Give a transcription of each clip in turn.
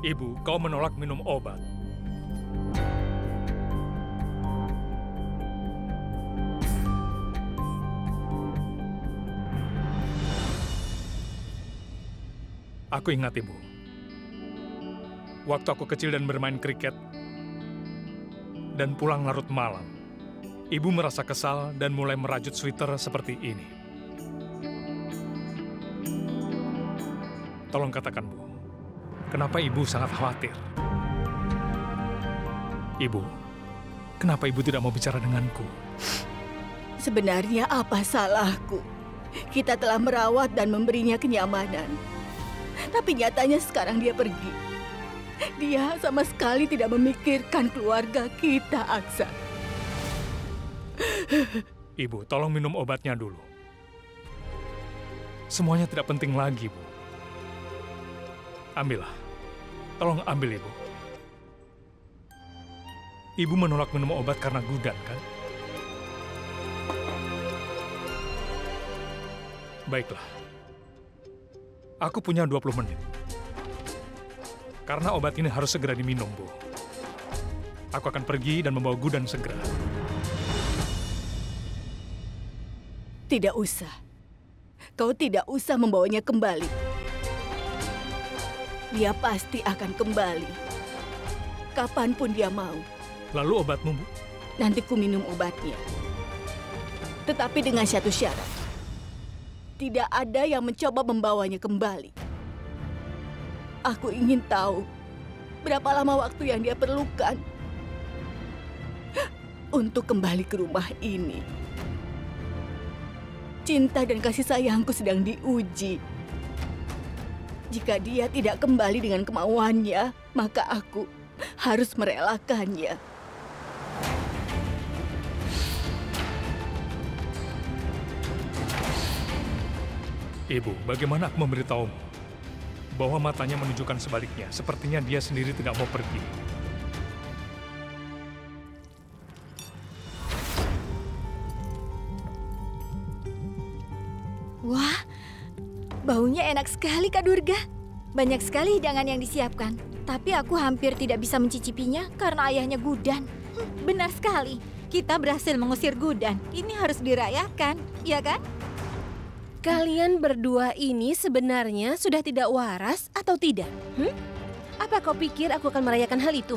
Ibu, kau menolak minum obat. Aku ingat, Ibu. Waktu aku kecil dan bermain kriket dan pulang larut malam, Ibu merasa kesal dan mulai merajut sweater seperti ini. Tolong katakan, Bu, kenapa Ibu sangat khawatir? Ibu, kenapa Ibu tidak mau bicara denganku? Sebenarnya apa salahku? Kita telah merawat dan memberinya kenyamanan. Tapi nyatanya sekarang dia pergi. Dia sama sekali tidak memikirkan keluarga kita, Aksan. Ibu, tolong minum obatnya dulu. Semuanya tidak penting lagi, Bu. Ambillah. Tolong ambil, Ibu. Ibu menolak minum obat karena gudan, kan? Baiklah. Aku punya 20 menit. Karena obat ini harus segera diminum, Bu. Aku akan pergi dan membawa Gudan segera. Tidak usah. Kau tidak usah membawanya kembali. Dia pasti akan kembali. Kapanpun dia mau. Lalu obatmu, Bu? Nanti ku minum obatnya. Tetapi dengan satu syarat. Tidak ada yang mencoba membawanya kembali. Aku ingin tahu berapa lama waktu yang dia perlukan untuk kembali ke rumah ini. Cinta dan kasih sayangku sedang diuji. Jika dia tidak kembali dengan kemauannya, maka aku harus merelakannya. Ibu, bagaimana aku memberitahumu bahwa matanya menunjukkan sebaliknya? Sepertinya dia sendiri tidak mau pergi. Wah, baunya enak sekali, Kak Durga. Banyak sekali hidangan yang disiapkan. Tapi aku hampir tidak bisa mencicipinya karena ayahnya Gudan. Benar sekali, kita berhasil mengusir Gudan. Ini harus dirayakan, ya kan? Kalian berdua ini sebenarnya sudah tidak waras atau tidak? Apa kau pikir aku akan merayakan hal itu?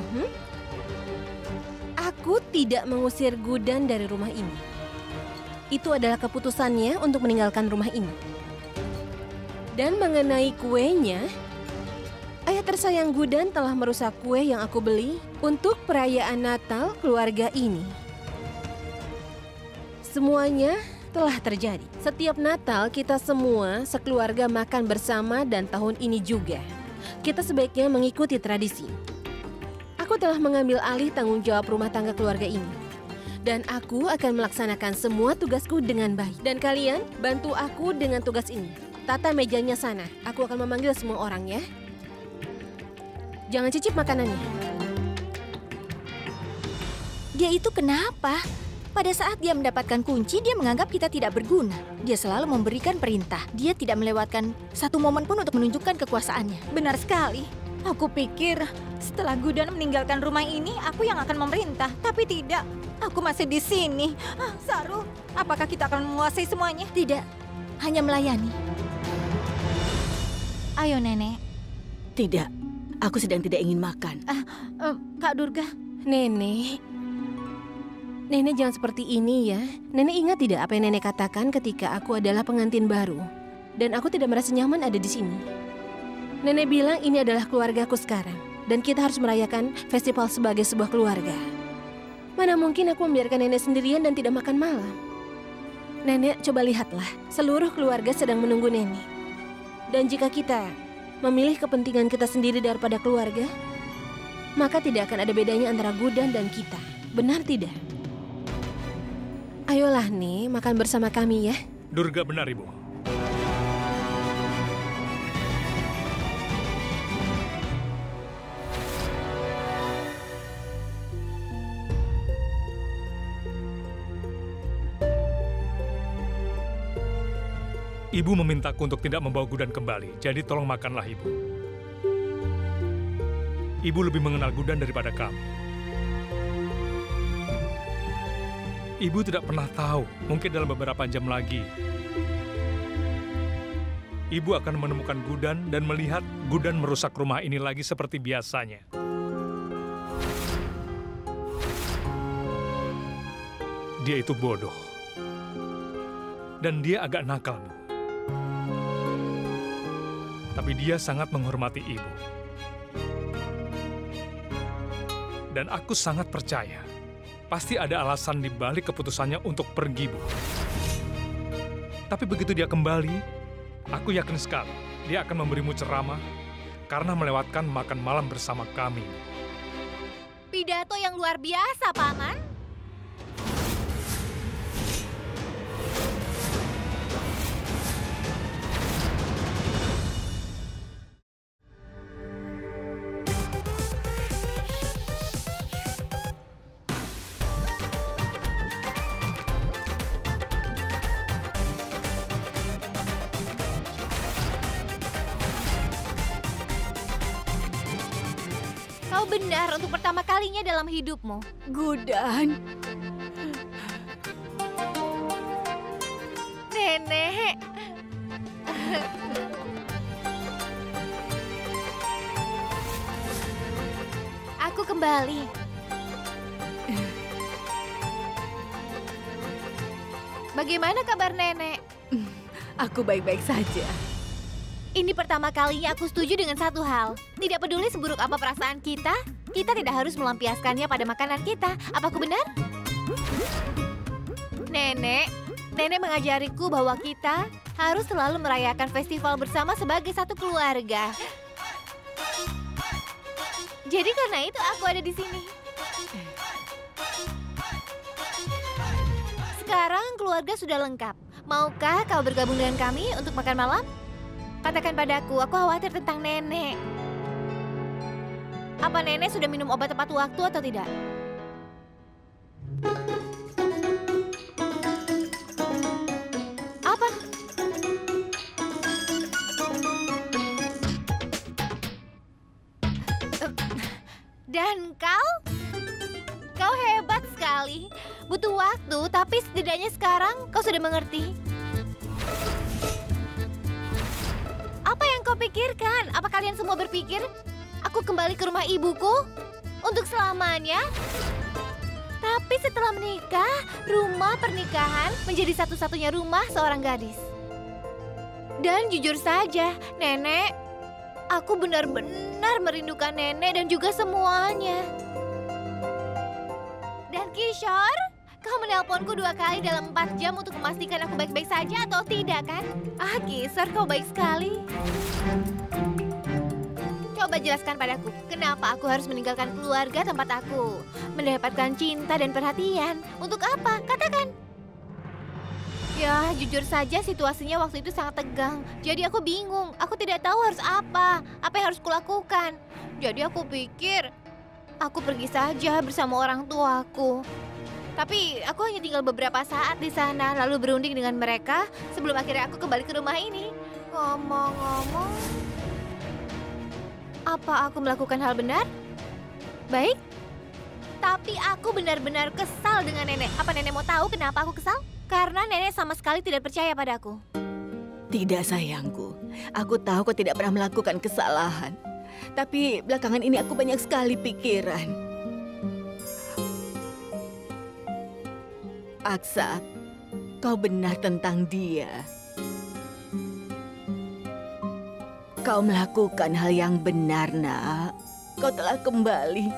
Aku tidak mengusir Gudan dari rumah ini. Itu adalah keputusannya untuk meninggalkan rumah ini. Dan mengenai kuenya, ayah tersayang Gudan telah merusak kue yang aku beli untuk perayaan Natal keluarga ini. Semuanya telah terjadi. Setiap Natal kita semua sekeluarga makan bersama dan tahun ini juga. Kita sebaiknya mengikuti tradisi. Aku telah mengambil alih tanggung jawab rumah tangga keluarga ini. Dan aku akan melaksanakan semua tugasku dengan baik. Dan kalian bantu aku dengan tugas ini. Tata mejanya sana. Aku akan memanggil semua orang ya. Jangan cicip makanannya. Dia itu kenapa? Pada saat dia mendapatkan kunci, dia menganggap kita tidak berguna. Dia selalu memberikan perintah. Dia tidak melewatkan satu momen pun untuk menunjukkan kekuasaannya. Benar sekali. Aku pikir setelah Gudan meninggalkan rumah ini, aku yang akan memerintah. Tapi tidak. Aku masih di sini. Saru, apakah kita akan menguasai semuanya? Tidak. Hanya melayani. Ayo, Nenek. Tidak. Aku sedang tidak ingin makan. Kak Durga. Nenek jangan seperti ini ya. Nenek ingat tidak apa yang nenek katakan ketika aku adalah pengantin baru. Dan aku tidak merasa nyaman ada di sini. Nenek bilang ini adalah keluargaku sekarang. Dan kita harus merayakan festival sebagai sebuah keluarga. Mana mungkin aku membiarkan nenek sendirian dan tidak makan malam. Nenek, coba lihatlah. Seluruh keluarga sedang menunggu nenek. Dan jika kita memilih kepentingan kita sendiri daripada keluarga, maka tidak akan ada bedanya antara Gudan dan kita. Benar tidak? Ayolah nih, makan bersama kami ya. Durga benar, Ibu. Ibu memintaku untuk tidak membawa Gudan kembali, jadi tolong makanlah, Ibu. Ibu lebih mengenal Gudan daripada kami. Ibu tidak pernah tahu, mungkin dalam beberapa jam lagi, Ibu akan menemukan Gudan dan melihat Gudan merusak rumah ini lagi seperti biasanya. Dia itu bodoh. Dan dia agak nakal, Bu. Tapi dia sangat menghormati Ibu. Dan aku sangat percaya, pasti ada alasan di balik keputusannya untuk pergi, Bu. Tapi begitu dia kembali, aku yakin sekali dia akan memberimu ceramah karena melewatkan makan malam bersama kami. Pidato yang luar biasa, Paman. Kau benar untuk pertama kalinya dalam hidupmu. Gudan, Nenek. Aku kembali. Bagaimana kabar Nenek? aku baik-baik saja. Ini pertama kalinya aku setuju dengan satu hal. Tidak peduli seburuk apa perasaan kita tidak harus melampiaskannya pada makanan kita. Apa aku benar? Nenek mengajariku bahwa kita harus selalu merayakan festival bersama sebagai satu keluarga. Jadi karena itu aku ada di sini. Sekarang keluarga sudah lengkap. Maukah kau bergabung dengan kami untuk makan malam? Katakan padaku, aku khawatir tentang Nenek. Apa Nenek sudah minum obat tepat waktu atau tidak? Apa? Dan kau? Kau hebat sekali. Butuh waktu, tapi setidaknya sekarang kau sudah mengerti. Apa yang kau pikirkan? Apa kalian semua berpikir aku kembali ke rumah ibuku untuk selamanya? Tapi setelah menikah, rumah pernikahan menjadi satu-satunya rumah seorang gadis. Dan jujur saja, Nenek, aku benar-benar merindukan Nenek dan juga semuanya. Dan Kishore, kau menelponku 2 kali dalam 4 jam untuk memastikan aku baik-baik saja atau tidak, kan? Kishore, kau baik sekali. Coba jelaskan padaku, kenapa aku harus meninggalkan keluarga tempat aku mendapatkan cinta dan perhatian? Untuk apa? Katakan. Ya, jujur saja situasinya waktu itu sangat tegang. Jadi aku bingung, aku tidak tahu harus apa yang harus kulakukan. Jadi aku pikir, aku pergi saja bersama orang tuaku. Tapi aku hanya tinggal beberapa saat di sana, lalu berunding dengan mereka sebelum akhirnya aku kembali ke rumah ini. Ngomong-ngomong, apa aku melakukan hal benar? Baik. Tapi aku benar-benar kesal dengan Nenek. Apa Nenek mau tahu kenapa aku kesal? Karena Nenek sama sekali tidak percaya padaku. Tidak, sayangku. Aku tahu kau tidak pernah melakukan kesalahan. Tapi belakangan ini aku banyak sekali pikiran. Aksa, kau benar tentang dia. Kau melakukan hal yang benar, Nak. Kau telah kembali.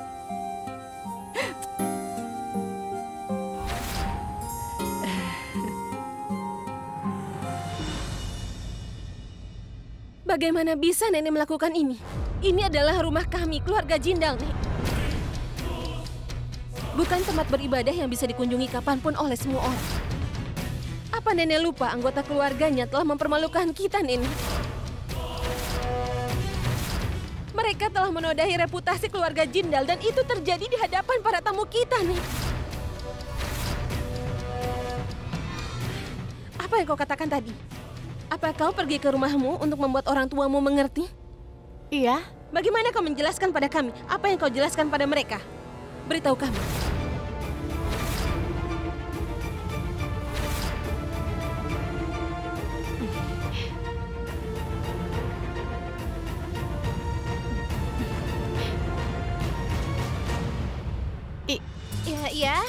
Bagaimana bisa Nenek melakukan ini? Ini adalah rumah kami, keluarga Jindal, Nek. Bukan tempat beribadah yang bisa dikunjungi kapanpun oleh semua orang. Apa Nenek lupa anggota keluarganya telah mempermalukan kita, Nenek? Mereka telah menodai reputasi keluarga Jindal dan itu terjadi di hadapan para tamu kita, Nek. Apa yang kau katakan tadi? Apa kau pergi ke rumahmu untuk membuat orang tuamu mengerti? Iya, Bagaimana kau menjelaskan pada kami apa yang kau jelaskan pada mereka? Beritahu kami. Ya,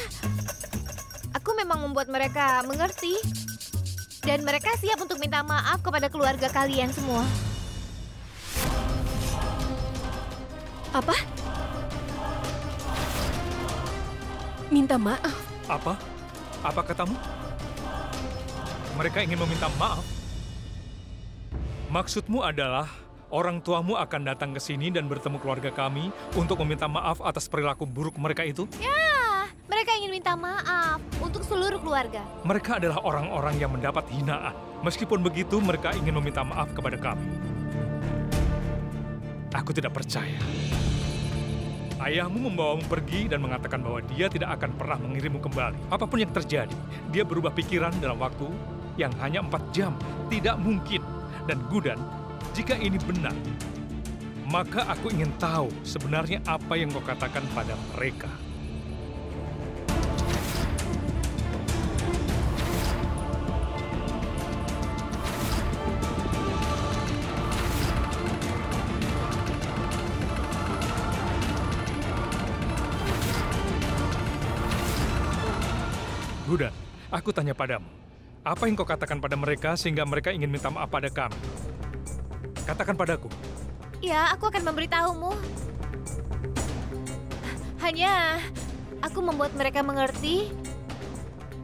aku memang membuat mereka mengerti. Dan mereka siap untuk minta maaf kepada keluarga kalian semua. Apa? Minta maaf? Apa? Apa katamu? Mereka ingin meminta maaf? Maksudmu adalah orang tuamu akan datang ke sini dan bertemu keluarga kami untuk meminta maaf atas perilaku buruk mereka itu? Ya, mereka ingin minta maaf untuk seluruh keluarga. Mereka adalah orang-orang yang mendapat hinaan. Meskipun begitu, mereka ingin meminta maaf kepada kami. Aku tidak percaya. Ayahmu membawamu pergi dan mengatakan bahwa dia tidak akan pernah mengirimmu kembali. Apapun yang terjadi, dia berubah pikiran dalam waktu yang hanya 4 jam. Tidak mungkin. Dan Gudan, jika ini benar, maka aku ingin tahu sebenarnya apa yang kau katakan pada mereka. Gudan, aku tanya padamu. Apa yang kau katakan pada mereka sehingga mereka ingin minta maaf pada kami? Katakan padaku. Ya, aku akan memberitahumu. Hanya, aku membuat mereka mengerti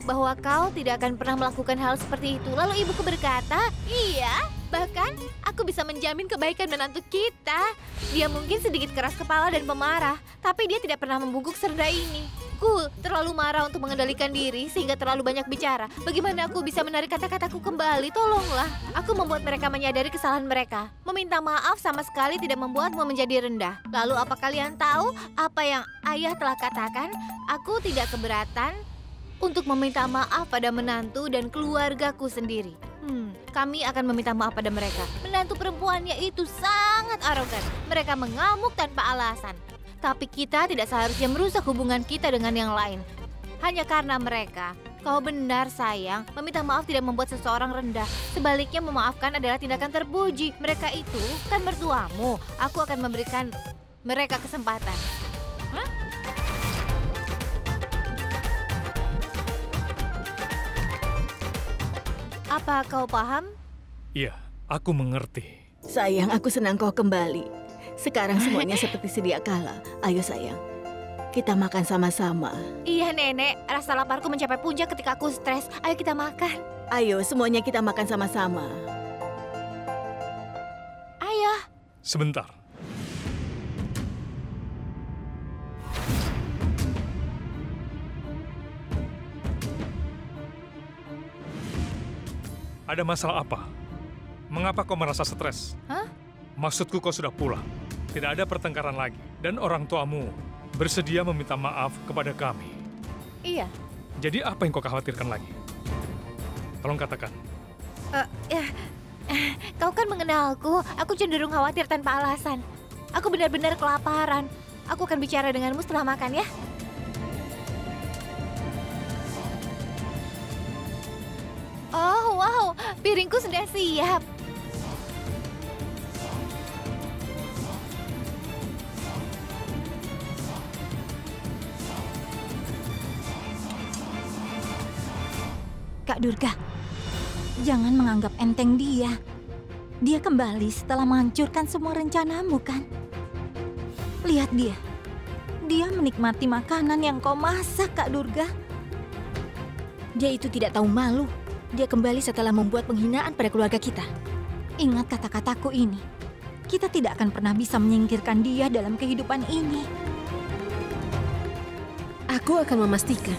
bahwa kau tidak akan pernah melakukan hal seperti itu. Lalu ibuku berkata, iya, bahkan aku bisa menjamin kebaikan menantu kita. Dia mungkin sedikit keras kepala dan pemarah, tapi dia tidak pernah membungkuk serendah ini. Aku terlalu marah untuk mengendalikan diri sehingga terlalu banyak bicara. Bagaimana aku bisa menarik kata-kataku kembali? Tolonglah. Aku membuat mereka menyadari kesalahan mereka. Meminta maaf sama sekali tidak membuatmu menjadi rendah. Lalu apa kalian tahu apa yang ayah telah katakan? Aku tidak keberatan untuk meminta maaf pada menantu dan keluargaku sendiri. Kami akan meminta maaf pada mereka. Menantu perempuannya itu sangat arogan. Mereka mengamuk tanpa alasan. Tapi kita tidak seharusnya merusak hubungan kita dengan yang lain. Hanya karena mereka. Kau benar, sayang. Meminta maaf tidak membuat seseorang rendah. Sebaliknya, memaafkan adalah tindakan terpuji. Mereka itu kan mertuamu. Aku akan memberikan mereka kesempatan. Hah? Apa kau paham? Iya, aku mengerti. Sayang, aku senang kau kembali. Sekarang semuanya seperti sedia kala. Ayo sayang, kita makan sama-sama. Iya nenek, rasa laparku mencapai puncak ketika aku stres. Ayo kita makan. Ayo semuanya kita makan sama-sama. Ayo. Sebentar. Ada masalah apa? Mengapa kau merasa stres? Hah? Maksudku kau sudah pulang. Tidak ada pertengkaran lagi. Dan orang tuamu bersedia meminta maaf kepada kami. Iya. Jadi apa yang kau khawatirkan lagi? Tolong katakan. Kau kan mengenalku. Aku cenderung khawatir tanpa alasan. Aku benar-benar kelaparan. Aku akan bicara denganmu setelah makan ya. Oh, wow. Piringku sudah siap. Kak Durga, jangan menganggap enteng dia. Dia kembali setelah menghancurkan semua rencanamu, kan? Lihat dia. Dia menikmati makanan yang kau masak, Kak Durga. Dia itu tidak tahu malu. Dia kembali setelah membuat penghinaan pada keluarga kita. Ingat kata-kataku ini. Kita tidak akan pernah bisa menyingkirkan dia dalam kehidupan ini. Aku akan memastikan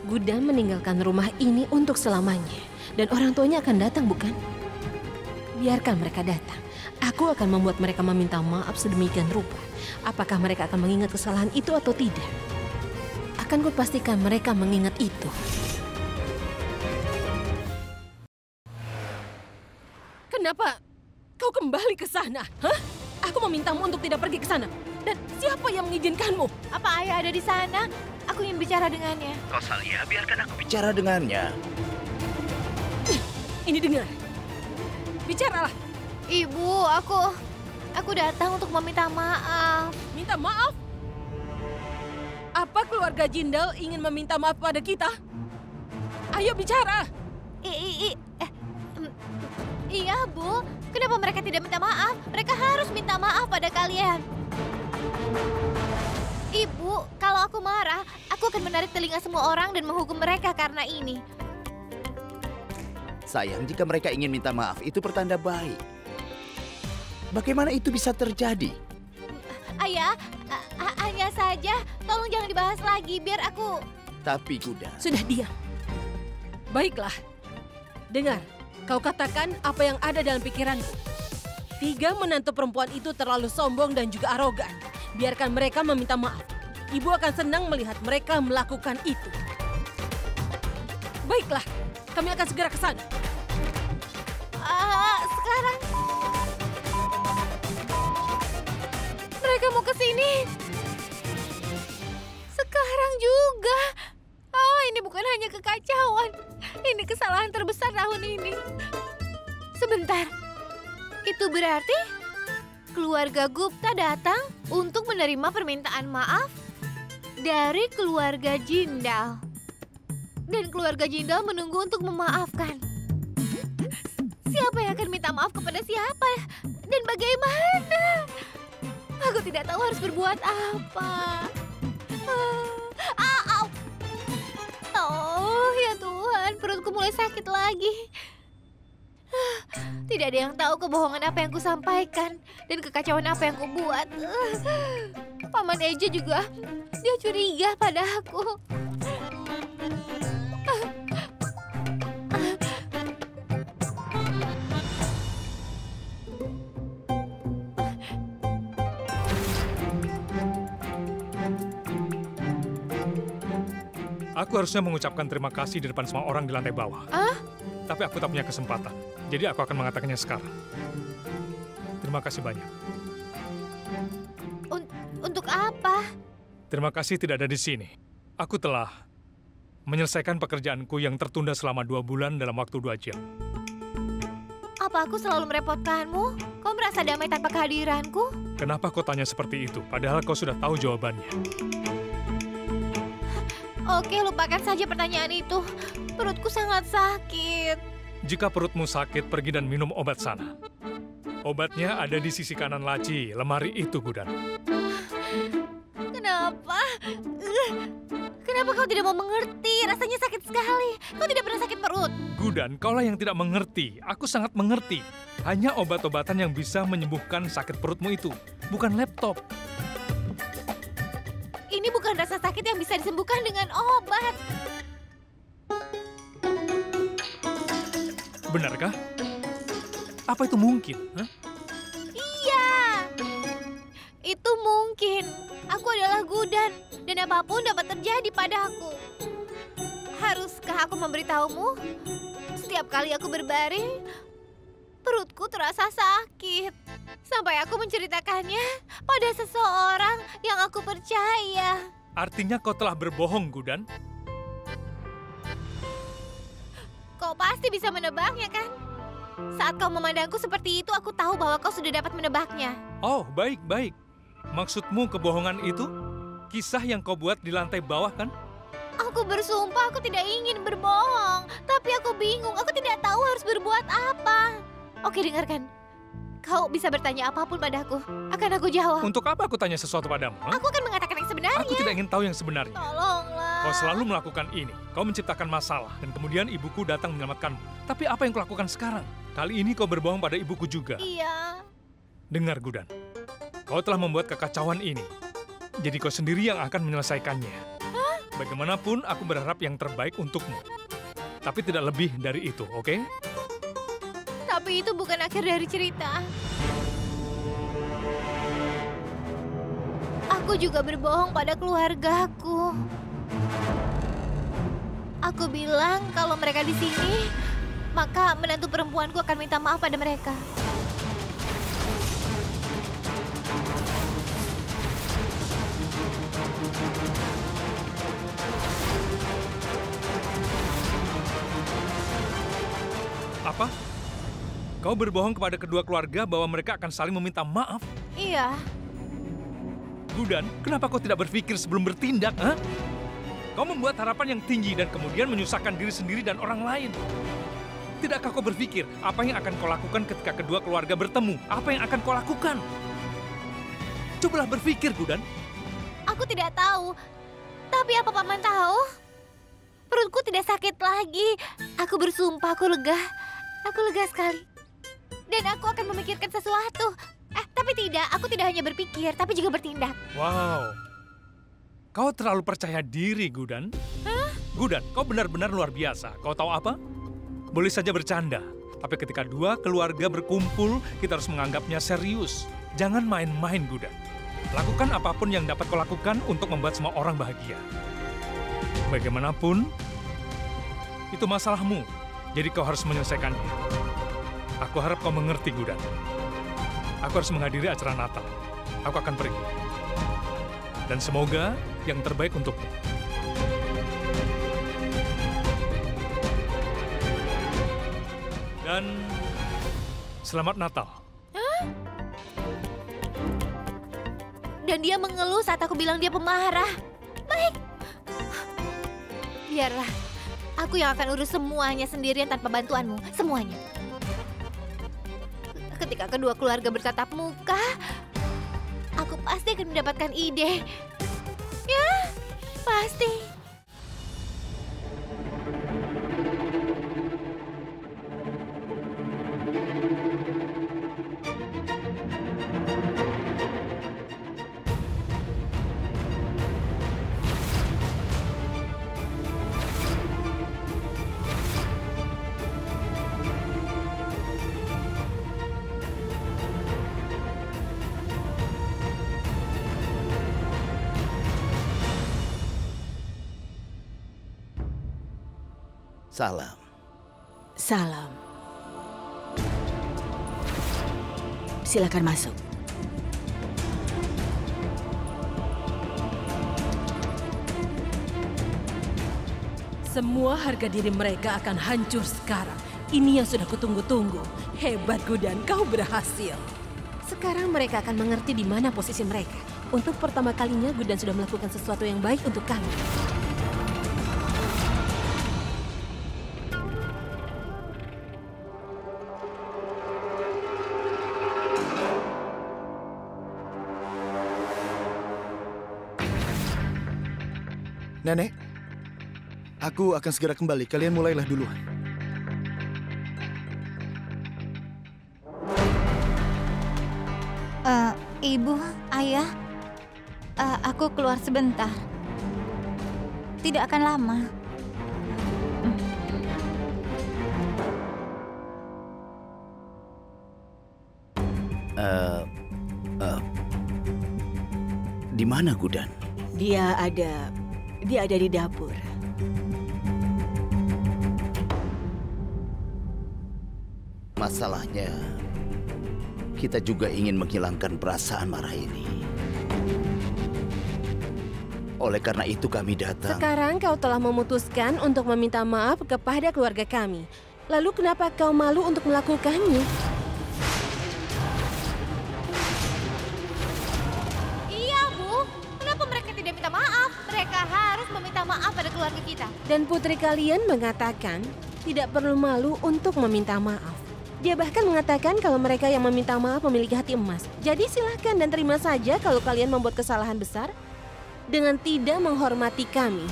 Gudan meninggalkan rumah ini untuk selamanya. Dan orang tuanya akan datang, bukan? Biarkan mereka datang. Aku akan membuat mereka meminta maaf sedemikian rupa. Apakah mereka akan mengingat kesalahan itu atau tidak? Akan kupastikan mereka mengingat itu. Kenapa kau kembali ke sana? Hah? Aku memintamu untuk tidak pergi ke sana. Dan siapa yang mengizinkanmu? Apa ayah ada di sana? Aku ingin bicara dengannya. Kausalia, biarkan aku bicara dengannya. Ini dengar. Bicaralah. Ibu, aku datang untuk meminta maaf. Minta maaf? Apa keluarga Jindal ingin meminta maaf pada kita? Ayo bicara. Iya, Bu. Kenapa mereka tidak minta maaf? Mereka harus minta maaf pada kalian. Ibu, kalau aku marah, aku akan menarik telinga semua orang dan menghukum mereka karena ini. Sayang, jika mereka ingin minta maaf, itu pertanda baik. Bagaimana itu bisa terjadi? Ayah, hanya saja, tolong jangan dibahas lagi, biar aku... Tapi Gudan... Sudah diam. Baiklah. Dengar, kau katakan apa yang ada dalam pikiranku. 3 menantu perempuan itu terlalu sombong dan juga arogan. Biarkan mereka meminta maaf. Ibu akan senang melihat mereka melakukan itu. Baiklah, kami akan segera ke sana. Sekarang... Mereka mau ke sini. Sekarang juga. Oh, ini bukan hanya kekacauan. Ini kesalahan terbesar tahun ini. Sebentar. Itu berarti keluarga Gupta datang untuk menerima permintaan maaf dari keluarga Jindal. Dan keluarga Jindal menunggu untuk memaafkan. Siapa yang akan minta maaf kepada siapa? Dan bagaimana? Aku tidak tahu harus berbuat apa. Oh, ya Tuhan, perutku mulai sakit lagi. Tidak ada yang tahu kebohongan apa yang kusampaikan dan kekacauan apa yang kubuat. Paman Eja juga, dia curiga pada aku. Aku harusnya mengucapkan terima kasih di depan semua orang di lantai bawah. Tapi aku tak punya kesempatan. Jadi aku akan mengatakannya sekarang. Terima kasih banyak. Untuk apa? Terima kasih tidak ada di sini. Aku telah menyelesaikan pekerjaanku yang tertunda selama 2 bulan dalam waktu 2 jam. Apa aku selalu merepotkanmu? Kau merasa damai tanpa kehadiranku? Kenapa kau tanya seperti itu? Padahal kau sudah tahu jawabannya. Oke, lupakan saja pertanyaan itu. Perutku sangat sakit. Jika perutmu sakit, pergi dan minum obat sana. Obatnya ada di sisi kanan laci, lemari itu, Gudan. Kenapa? Kenapa kau tidak mau mengerti? Rasanya sakit sekali. Kau tidak pernah sakit perut. Gudan, kaulah yang tidak mengerti. Aku sangat mengerti. Hanya obat-obatan yang bisa menyembuhkan sakit perutmu itu, bukan laptop. Ini bukan rasa sakit yang bisa disembuhkan dengan obat. Benarkah? Apa itu mungkin? Hah? Iya. Itu mungkin. Aku adalah Gudan dan apapun dapat terjadi padaku. Haruskah aku memberitahumu? Setiap kali aku berbaring, perutku terasa sakit. Sampai aku menceritakannya pada seseorang yang aku percaya. Artinya kau telah berbohong, Gudan? Kau pasti bisa menebaknya, kan? Saat kau memandangku seperti itu, aku tahu bahwa kau sudah dapat menebaknya. Oh, baik-baik. Maksudmu kebohongan itu? Kisah yang kau buat di lantai bawah, kan? Aku bersumpah aku tidak ingin berbohong. Tapi aku bingung, aku tidak tahu harus berbuat apa. Oke, dengarkan. Kau bisa bertanya apapun padaku. Akan aku jawab. Untuk apa aku tanya sesuatu padamu? Hah? Aku akan mengatakan yang sebenarnya. Aku tidak ingin tahu yang sebenarnya. Tolonglah. Kau selalu melakukan ini. Kau menciptakan masalah. Dan kemudian ibuku datang menyelamatkanmu. Tapi apa yang kau lakukan sekarang? Kali ini kau berbohong pada ibuku juga. Iya. Dengar, Gudan. Kau telah membuat kekacauan ini. Jadi kau sendiri yang akan menyelesaikannya. Hah? Bagaimanapun, aku berharap yang terbaik untukmu. Tapi tidak lebih dari itu, oke? Tapi itu bukan akhir dari cerita. Aku juga berbohong pada keluargaku. Aku bilang kalau mereka di sini, maka menantu perempuanku akan minta maaf pada mereka. Apa? Kau berbohong kepada kedua keluarga bahwa mereka akan saling meminta maaf? Iya. Gudan, kenapa kau tidak berpikir sebelum bertindak, ha? Kau membuat harapan yang tinggi dan kemudian menyusahkan diri sendiri dan orang lain. Tidakkah kau berpikir apa yang akan kau lakukan ketika kedua keluarga bertemu? Apa yang akan kau lakukan? Cobalah berpikir, Gudan. Aku tidak tahu. Tapi apa Paman tahu? Perutku tidak sakit lagi. Aku bersumpah aku lega. Aku lega sekali. Dan aku akan memikirkan sesuatu. Tapi tidak. Aku tidak hanya berpikir, tapi juga bertindak. Wow. Kau terlalu percaya diri, Gudan. Hah? Gudan, kau benar-benar luar biasa. Kau tahu apa? Boleh saja bercanda. Tapi ketika dua keluarga berkumpul, kita harus menganggapnya serius. Jangan main-main, Gudan. Lakukan apapun yang dapat kau lakukan untuk membuat semua orang bahagia. Bagaimanapun, itu masalahmu. Jadi kau harus menyelesaikannya. Aku harap kau mengerti, Gudan. Aku harus menghadiri acara Natal. Aku akan pergi. Dan semoga yang terbaik untukmu. Dan selamat Natal. Dan dia mengeluh saat aku bilang dia pemarah. Baik. Biarlah. Aku yang akan urus semuanya sendirian tanpa bantuanmu. Semuanya. Ketika kedua keluarga bertatap muka, aku pasti akan mendapatkan ide. Ya, pasti. Salam. Salam. Silakan masuk. Semua harga diri mereka akan hancur sekarang. Ini yang sudah kutunggu-tunggu. Hebat, Gudan, kau berhasil. Sekarang mereka akan mengerti di mana posisi mereka. Untuk pertama kalinya, Gudan sudah melakukan sesuatu yang baik untuk kami. Nenek, aku akan segera kembali. Kalian mulailah duluan. Ibu, Ayah, aku keluar sebentar. Tidak akan lama. Di mana Gudan? Dia ada di dapur. Masalahnya, kita juga ingin menghilangkan perasaan marah ini. Oleh karena itu kami datang. Sekarang kau telah memutuskan untuk meminta maaf kepada keluarga kami. Lalu kenapa kau malu untuk melakukannya? Iya, Bu. Kenapa mereka tidak minta maaf? Mereka harus meminta maaf pada keluarga kita. Dan putri kalian mengatakan tidak perlu malu untuk meminta maaf. Dia bahkan mengatakan kalau mereka yang meminta maaf memiliki hati emas. Jadi silahkan dan terima saja kalau kalian membuat kesalahan besar dengan tidak menghormati kami.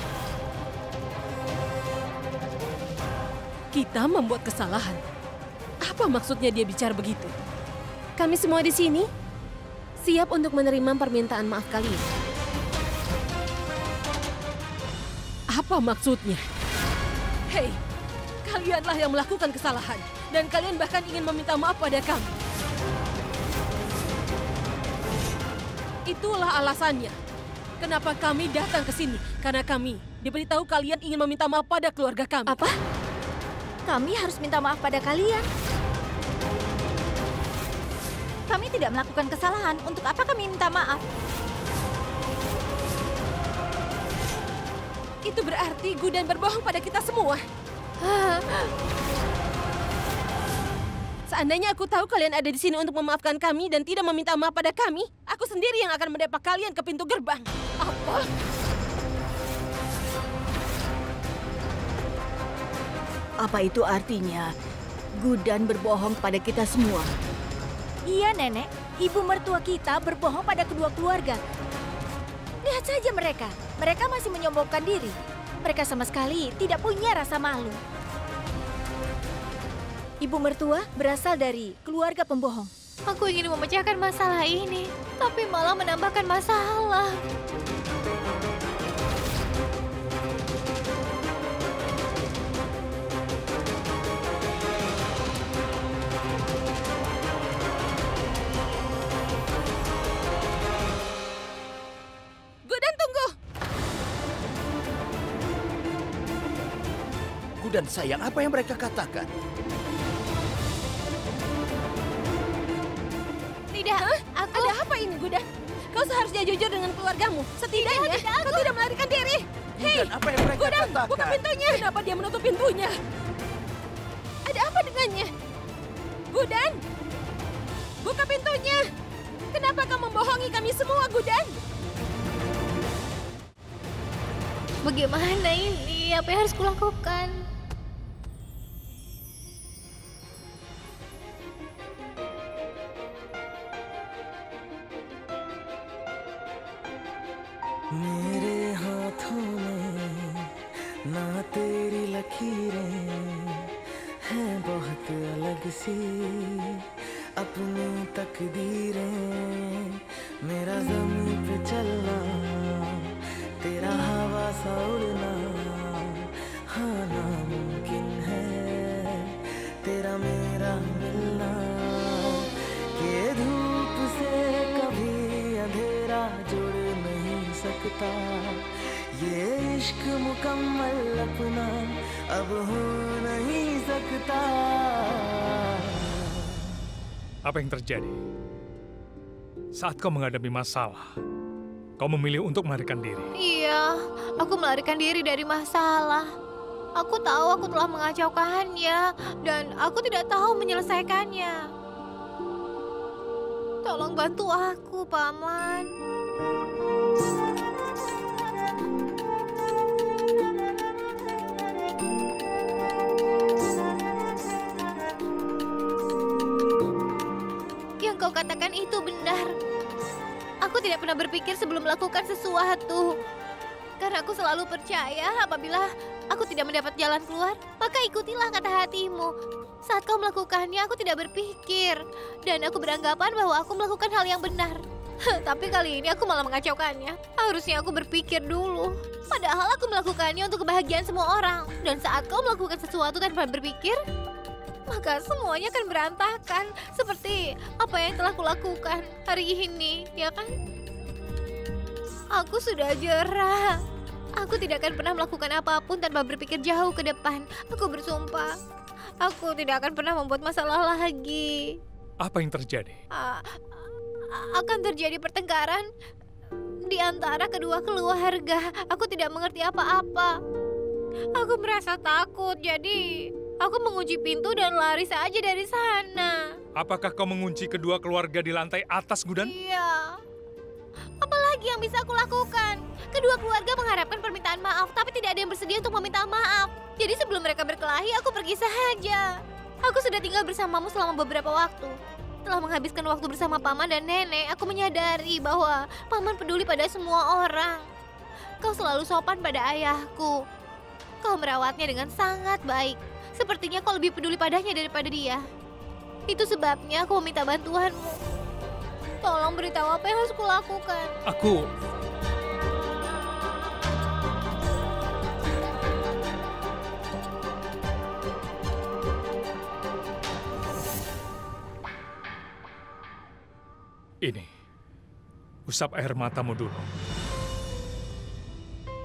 Kita membuat kesalahan. Apa maksudnya dia bicara begitu? Kami semua di sini siap untuk menerima permintaan maaf kalian. Apa maksudnya? Hei, kalianlah yang melakukan kesalahan. Dan kalian bahkan ingin meminta maaf pada kami. Itulah alasannya. Kenapa kami datang ke sini. Karena kami diberitahu kalian ingin meminta maaf pada keluarga kami. Apa? Kami harus minta maaf pada kalian. Kami tidak melakukan kesalahan. Untuk apa kami minta maaf? Itu berarti Gudan berbohong pada kita semua. Seandainya aku tahu kalian ada di sini untuk memaafkan kami dan tidak meminta maaf pada kami, aku sendiri yang akan mendepak kalian ke pintu gerbang. Apa? Apa itu artinya? Gudan berbohong pada kita semua. Iya, Nenek. Ibu mertua kita berbohong pada kedua keluarga. Lihat saja mereka. Mereka masih menyombongkan diri. Mereka sama sekali tidak punya rasa malu. Ibu mertua berasal dari keluarga pembohong. Aku ingin memecahkan masalah ini, tapi malah menambahkan masalah. Gudan, tunggu! Gudan sayang, apa yang mereka katakan? Tidak, aku... Ada apa ini, Gudan? Kau seharusnya jujur dengan keluargamu. Setidaknya kau tidak melarikan diri. Hei, Gudan, apa yang mereka Gudan, katakan? buka pintunya. Kenapa dia menutup pintunya? Ada apa dengannya? Gudan, buka pintunya. Kenapa kau membohongi kami semua, Gudan? Bagaimana ini? Apa yang harus kulakukan? मेरे हाथों में ना तेरी लकीरें हैं बहुत अलग सी अपनी तकदीरें मेरा ज़मीन पे चलना तेरा हवा सा उड़ना हाँ नामुमकिन है तेरा मेरा मिलना ये धूप से कभी अंधेरा जुड़ नहीं सकता ये इश्क मुकम्मल अपना अब हो नहीं सकता. Apa yang terjadi? Saat kau menghadapi masalah, kau memilih untuk melarikan diri. Iya, aku melarikan diri dari masalah. Aku tahu aku telah mengacaukannya dan aku tidak tahu menyelesaikannya. Tolong bantu aku, Paman. Yang kau katakan itu benar. Aku tidak pernah berpikir sebelum melakukan sesuatu. Karena aku selalu percaya apabila aku tidak mendapat jalan keluar, maka ikutilah kata hatimu. Saat kau melakukannya, aku tidak berpikir. Dan aku beranggapan bahwa aku melakukan hal yang benar. Tapi kali ini aku malah mengacaukannya. Harusnya aku berpikir dulu. Padahal aku melakukannya untuk kebahagiaan semua orang. Dan saat kau melakukan sesuatu tanpa berpikir, maka semuanya akan berantakan. Seperti apa yang telah kulakukan hari ini, ya kan? Aku sudah jerah. Aku tidak akan pernah melakukan apapun tanpa berpikir jauh ke depan. Aku bersumpah. Aku tidak akan pernah membuat masalah lagi. Apa yang terjadi? Akan terjadi pertengkaran di antara kedua keluarga. Aku tidak mengerti apa-apa. Aku merasa takut, jadi aku mengunci pintu dan lari saja dari sana. Apakah kau mengunci kedua keluarga di lantai atas, Gudan? Iya. Apalagi yang bisa aku lakukan? Kedua keluarga mengharapkan permintaan maaf, tapi tidak ada yang bersedia untuk meminta maaf. Jadi sebelum mereka berkelahi, aku pergi saja. Aku sudah tinggal bersamamu selama beberapa waktu. Setelah menghabiskan waktu bersama Paman dan Nenek, aku menyadari bahwa Paman peduli pada semua orang. Kau selalu sopan pada ayahku. Kau merawatnya dengan sangat baik. Sepertinya kau lebih peduli padanya daripada dia. Itu sebabnya aku meminta bantuanmu. Tolong beritahu apa yang harus kulakukan. Ini, usap air matamu dulu.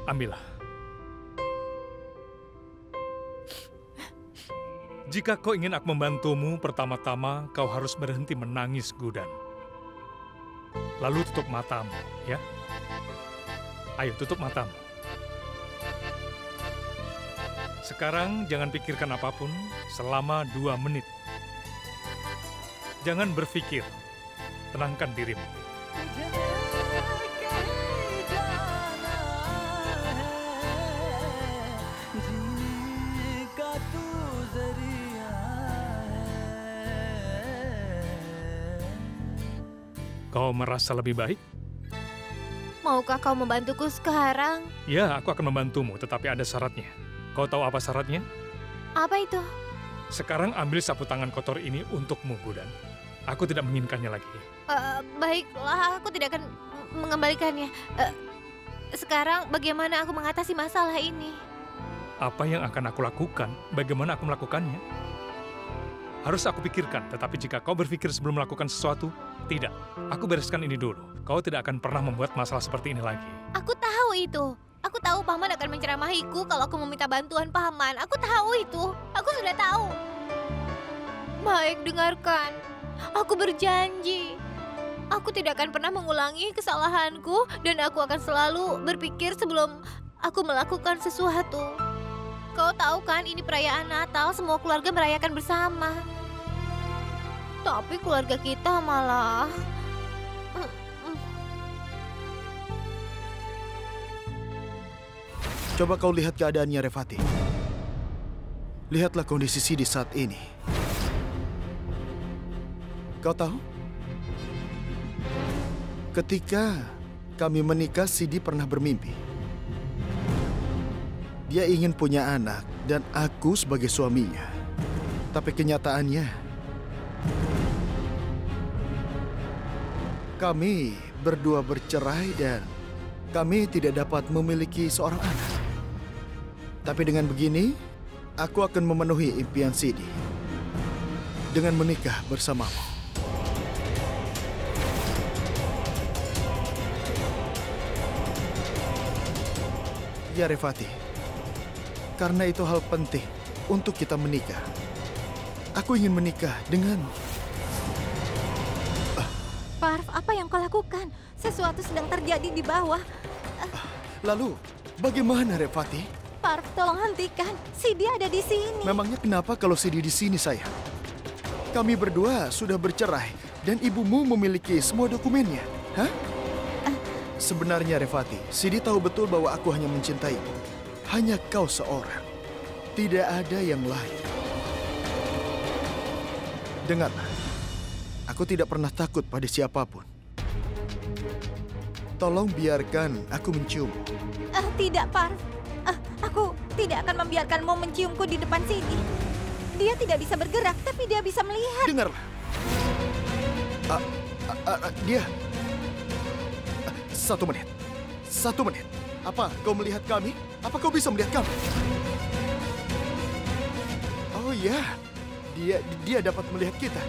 Ambillah. Jika kau ingin aku membantumu, pertama-tama kau harus berhenti menangis, Gudan. Lalu tutup matamu, ya. Ayo, tutup matamu. Sekarang jangan pikirkan apapun selama 2 menit. Jangan berpikir, tenangkan dirimu. Kau merasa lebih baik? Maukah kau membantuku sekarang? Ya, aku akan membantumu, tetapi ada syaratnya. Kau tahu apa syaratnya? Apa itu? Sekarang ambil sapu tangan kotor ini untukmu, Gudan. Aku tidak menginginkannya lagi. Baiklah, aku tidak akan mengembalikannya. Sekarang bagaimana aku mengatasi masalah ini? Apa yang akan aku lakukan? Bagaimana aku melakukannya? Harus aku pikirkan, tetapi jika kau berpikir sebelum melakukan sesuatu, tidak. Aku bereskan ini dulu. Kau tidak akan pernah membuat masalah seperti ini lagi. Aku tahu itu. Aku tahu Paman akan menceramahiku kalau aku meminta bantuan Paman. Aku tahu itu. Aku sudah tahu. Baik, dengarkan. Aku berjanji. Aku tidak akan pernah mengulangi kesalahanku dan aku akan selalu berpikir sebelum aku melakukan sesuatu. Kau tahu kan ini perayaan Natal, semua keluarga merayakan bersama. Tapi keluarga kita malah... Coba kau lihat keadaannya, Revati. Lihatlah kondisi Sidi saat ini. Kau tahu? Ketika kami menikah, Sidi pernah bermimpi. Dia ingin punya anak dan aku sebagai suaminya. Tapi kenyataannya, kami berdua bercerai dan kami tidak dapat memiliki seorang anak. Tapi dengan begini, aku akan memenuhi impian Sidi dengan menikah bersamamu. Ya, Revati. Karena itu hal penting untuk kita menikah. Aku ingin menikah dengan... Parv, apa yang kau lakukan? Sesuatu sedang terjadi di bawah. Lalu, bagaimana, Revati? Parv, tolong hentikan. Sidi ada di sini. Memangnya kenapa kalau Sidi di sini, sayang? Kami berdua sudah bercerai dan ibumu memiliki semua dokumennya. Hah? Sebenarnya, Revati, Sidi tahu betul bahwa aku hanya mencintaimu. Hanya kau seorang. Tidak ada yang lain. Dengarlah. Aku tidak pernah takut pada siapapun. Tolong biarkan aku menciummu. Tidak, Parv. Aku tidak akan membiarkanmu menciumku di depan Sidi. Dia tidak bisa bergerak, tapi dia bisa melihat. Dengarlah. Dia... 1 menit. 1 menit. Apa kau melihat kami? Apa kau bisa melihat kami? Oh ya, dia dapat melihat kita.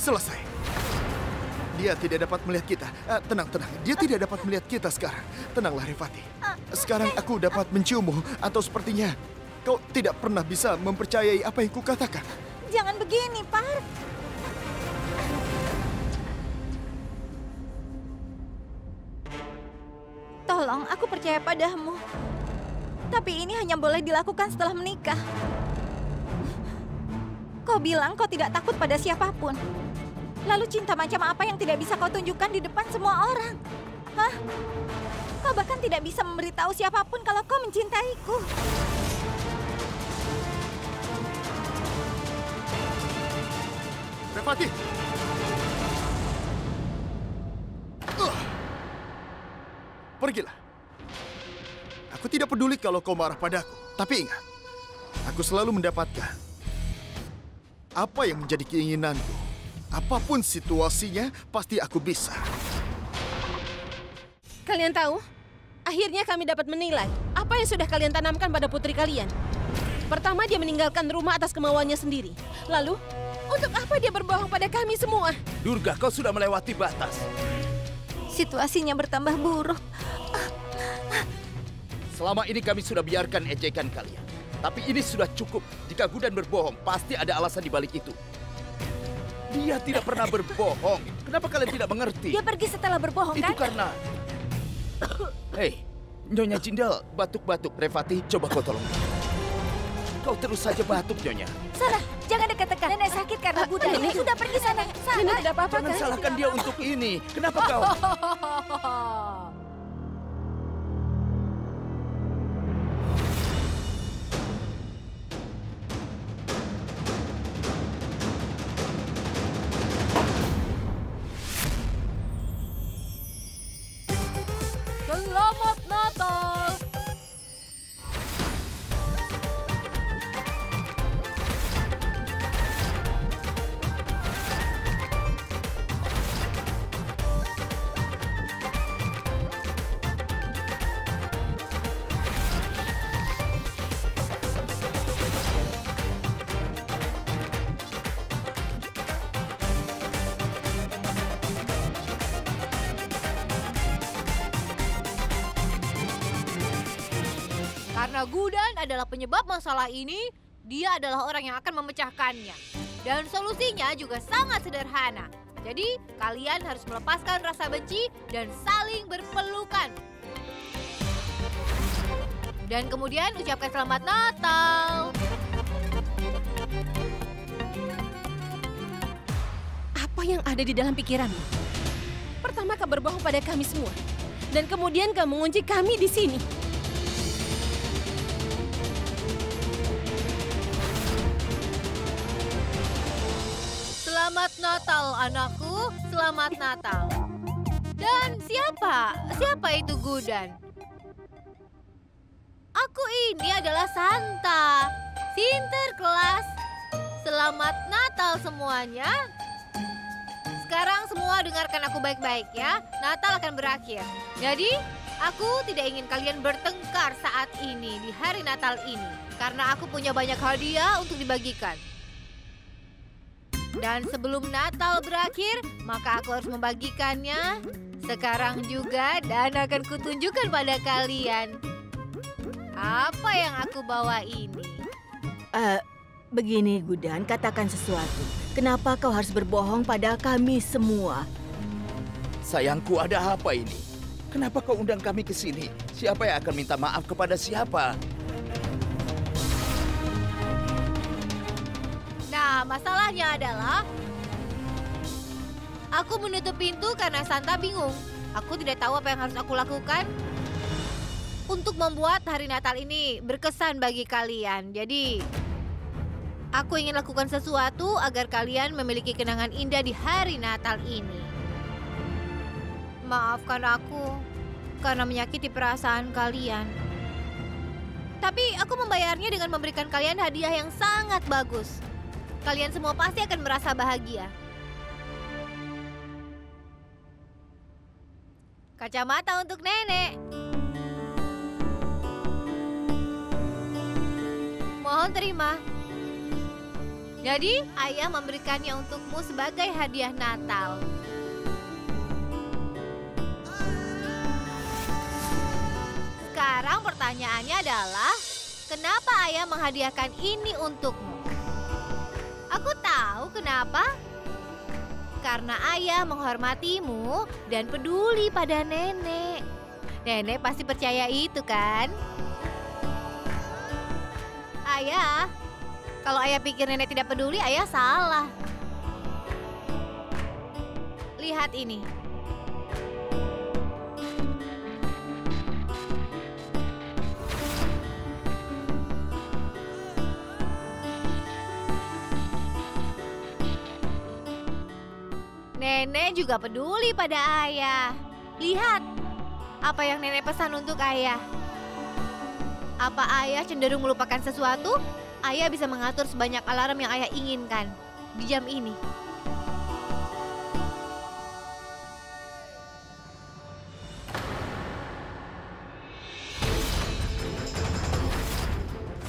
Selesai. Dia tidak dapat melihat kita. Tenang. Dia tidak dapat melihat kita sekarang. Tenanglah, Revati. Sekarang aku dapat menciummu, atau sepertinya kau tidak pernah bisa mempercayai apa yang kukatakan. Jangan begini, Parv. Tolong, aku percaya padamu. Tapi ini hanya boleh dilakukan setelah menikah. Kau bilang kau tidak takut pada siapapun. Lalu cinta macam apa yang tidak bisa kau tunjukkan di depan semua orang? Hah? Kau bahkan tidak bisa memberitahu siapapun kalau kau mencintaiku. Revati! Pergilah. Aku tidak peduli kalau kau marah padaku. Tapi ingat, aku selalu mendapatkan apa yang menjadi keinginanku. Apapun situasinya, pasti aku bisa. Kalian tahu, akhirnya kami dapat menilai apa yang sudah kalian tanamkan pada putri kalian. Pertama, dia meninggalkan rumah atas kemauannya sendiri. Lalu, untuk apa dia berbohong pada kami semua? Durga, kau sudah melewati batas. Situasinya bertambah buruk. Selama ini kami sudah biarkan ejekan kalian. Tapi ini sudah cukup. Jika Gudan berbohong, pasti ada alasan di balik itu. Dia tidak pernah berbohong. Kenapa kalian tidak mengerti? Dia pergi setelah berbohong, Itu kan? karena... Hei, Nyonya Jindal, batuk-batuk. Revati, coba kau tolong. Kau terus saja batuk, Nyonya. Sarah, jangan dekat-dekat. Nenek sakit karena Gudan. Nenek Sudah pergi sana. Nenek tidak apa-apa Jangan kan? salahkan dia untuk ini. Kenapa kau... Selamat Natal. Karena Gudan adalah penyebab masalah ini, dia adalah orang yang akan memecahkannya. Dan solusinya juga sangat sederhana. Jadi, kalian harus melepaskan rasa benci dan saling berpelukan. Dan kemudian ucapkan selamat Natal. Apa yang ada di dalam pikiranmu? Pertama kau berbohong pada kami semua. Dan kemudian kau mengunci kami di sini. Selamat Natal, anakku. Selamat Natal. Dan siapa itu Gudan? Aku ini adalah Santa. Sinterklas. Selamat Natal semuanya. Sekarang semua dengarkan aku baik-baik ya. Natal akan berakhir. Jadi, aku tidak ingin kalian bertengkar saat ini di hari Natal ini. Karena aku punya banyak hadiah untuk dibagikan. Dan sebelum Natal berakhir, maka aku harus membagikannya sekarang juga dan akan kutunjukkan pada kalian. Apa yang aku bawa ini? Begini Gudan, katakan sesuatu. Kenapa kau harus berbohong pada kami semua? Sayangku, ada apa ini? Kenapa kau undang kami ke sini? Siapa yang akan minta maaf kepada siapa? Nah, masalahnya adalah aku menutup pintu karena Santa bingung. Aku tidak tahu apa yang harus aku lakukan untuk membuat hari Natal ini berkesan bagi kalian. Jadi, aku ingin lakukan sesuatu agar kalian memiliki kenangan indah di hari Natal ini. Maafkan aku karena menyakiti perasaan kalian. Tapi aku membayarnya dengan memberikan kalian hadiah yang sangat bagus. Kalian semua pasti akan merasa bahagia. Kacamata untuk nenek. Mohon terima. Jadi, ayah memberikannya untukmu sebagai hadiah Natal. Sekarang pertanyaannya adalah, kenapa ayah menghadiahkan ini untukmu? Aku tahu kenapa. Karena ayah menghormatimu dan peduli pada nenek. Nenek pasti percaya itu kan? Ayah, kalau ayah pikir nenek tidak peduli, ayah salah. Lihat ini. Nenek juga peduli pada ayah. Lihat, apa yang nenek pesan untuk ayah. Apa ayah cenderung melupakan sesuatu? Ayah bisa mengatur sebanyak alarm yang ayah inginkan di jam ini.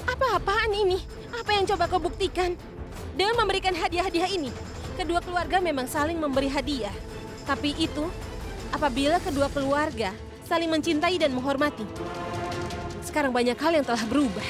Apa-apaan ini? Apa yang coba kau buktikan? Dengan memberikan hadiah-hadiah ini, kedua keluarga memang saling memberi hadiah. Tapi itu apabila kedua keluarga saling mencintai dan menghormati. sekarang banyak hal yang telah berubah.